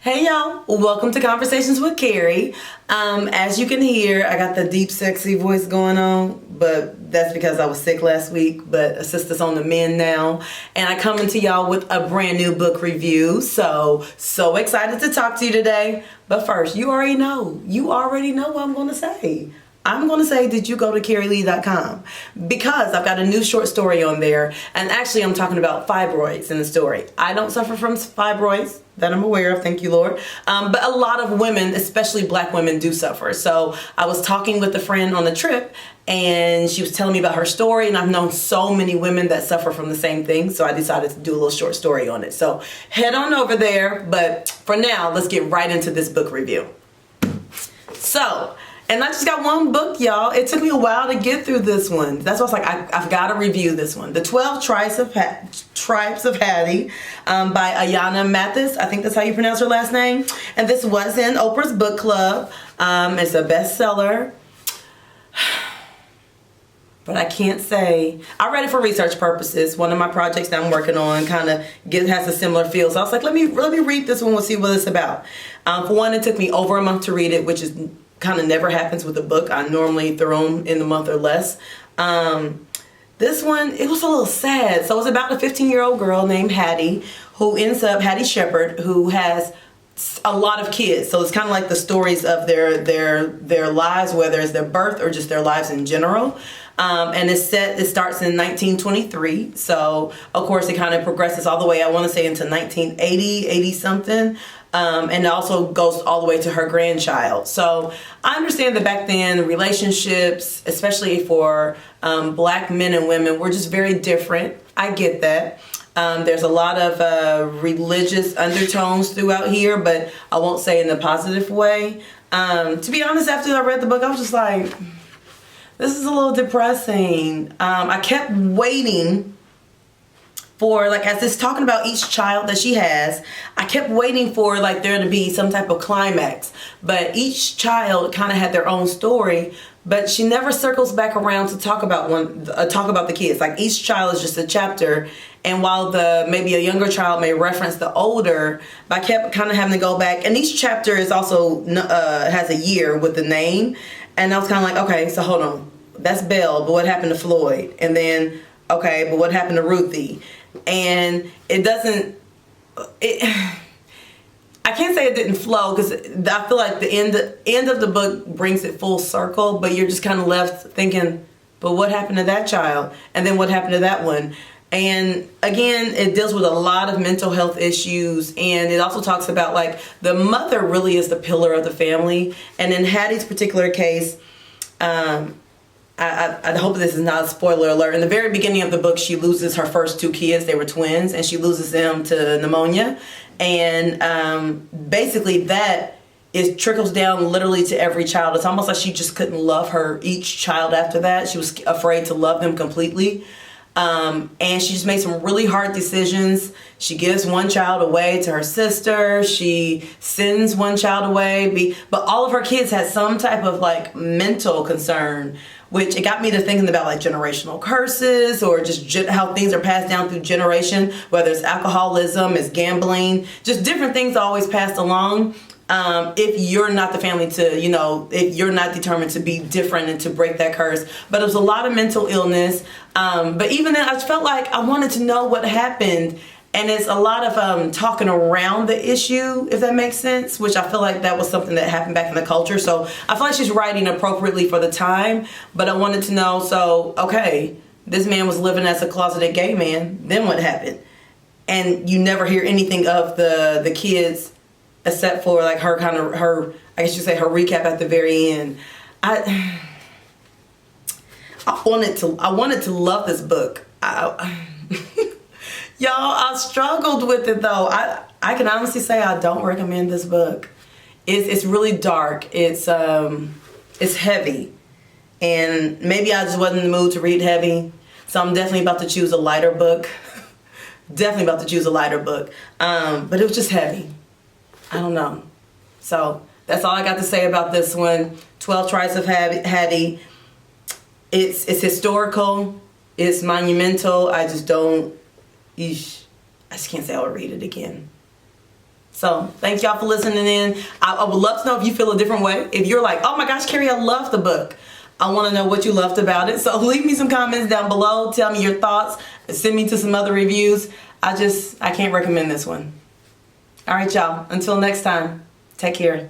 Hey y'all, welcome to Conversations with Carrie. As you can hear, I got the deep sexy voice going on, but that's because I was sick last week, but assist us on the mend now. And I come into y'all with a brand new book review. So excited to talk to you today. But first, you already know what I'm going to say. I'm going to say, did you go to carrielee.com? Because I've got a new short story on there. And actually, I'm talking about fibroids in the story. I don't suffer from fibroids that I'm aware of, thank you, Lord. But a lot of women, especially black women, do suffer. So I was talking with a friend on the trip, and she was telling me about her story. And I've known so many women that suffer from the same thing. So I decided to do a little short story on it. So head on over there. But for now, let's get right into this book review. And I just got one book, y'all. It took me a while to get through this one. That's why I was like, I've got to review this one. The 12 Tribes of Hattie by Ayana Mathis. I think that's how you pronounce her last name. And this was in Oprah's book club. It's a bestseller. But I can't say, I read it for research purposes. One of my projects that I'm working on kind of has a similar feel. So I was like, let me read this one. We'll see what it's about. For one, it took me over a month to read it, which is kind of never happens with a book. I normally throw them in a month or less. This one, it was a little sad. So it's about a 15-year-old girl named Hattie Hattie Shepherd, who has a lot of kids. So it's kind of like the stories of their lives, whether it's their birth or just their lives in general. And it starts in 1923. So of course it kind of progresses all the way, I want to say, into 1980, 80 something. And it also goes all the way to her grandchild. So I understand that back then relationships, especially for black men and women, were just very different. I get that. There's a lot of religious undertones throughout here, but I won't say in a positive way. To be honest, after I read the book, I was just like, this is a little depressing. I kept waiting for, like, as it's talking about each child that she has, I kept waiting for, like, there to be some type of climax. But each child kind of had their own story, but she never circles back around to talk about the kids. Like, each child is just a chapter, and while maybe a younger child may reference the older, but I kept kind of having to go back. And each chapter is also has a year with the name, and I was kind of like, okay, so hold on, that's Belle, but what happened to Floyd? And then, okay, but what happened to Ruthie? And I can't say it didn't flow, because I feel like the end of the book brings it full circle, but you're just kind of left thinking, but what happened to that child? And then what happened to that one? And again, it deals with a lot of mental health issues, and it also talks about, like, the mother really is the pillar of the family. And in Hattie's particular case, I hope this is not a spoiler alert. In the very beginning of the book, she loses her first two kids. They were twins, and she loses them to pneumonia. And basically that trickles down literally to every child. It's almost like she just couldn't love each child after that. She was afraid to love them completely. And she just made some really hard decisions. She gives one child away to her sister. She sends one child away. But all of her kids had some type of, like, mental concern, which it got me to thinking about, like, generational curses, or just how things are passed down through generation, whether it's alcoholism, it's gambling, just different things always passed along. If you're not the family to, if you're not determined to be different and to break that curse. But it was a lot of mental illness. But even then, I felt like I wanted to know what happened. And it's a lot of talking around the issue, if that makes sense, which I feel like that was something that happened back in the culture. So I feel like she's writing appropriately for the time. But I wanted to know, so, okay, this man was living as a closeted gay man. Then what happened? And you never hear anything of the kids, except for, like, her I guess you say, her recap at the very end. I wanted to love this book. Y'all, I struggled with it, though. I can honestly say I don't recommend this book. It's really dark. It's heavy, and maybe I just wasn't in the mood to read heavy. So I'm definitely about to choose a lighter book. But it was just heavy. I don't know. So that's all I got to say about this one. 12 Tribes of Hattie. It's historical. It's monumental. I just can't say I'll read it again. So thank y'all for listening in. I would love to know if you feel a different way. If you're like, oh my gosh, Carrie, I love the book. I want to know what you loved about it. So leave me some comments down below. Tell me your thoughts. Send me to some other reviews. I can't recommend this one. All right, y'all. Until next time, take care.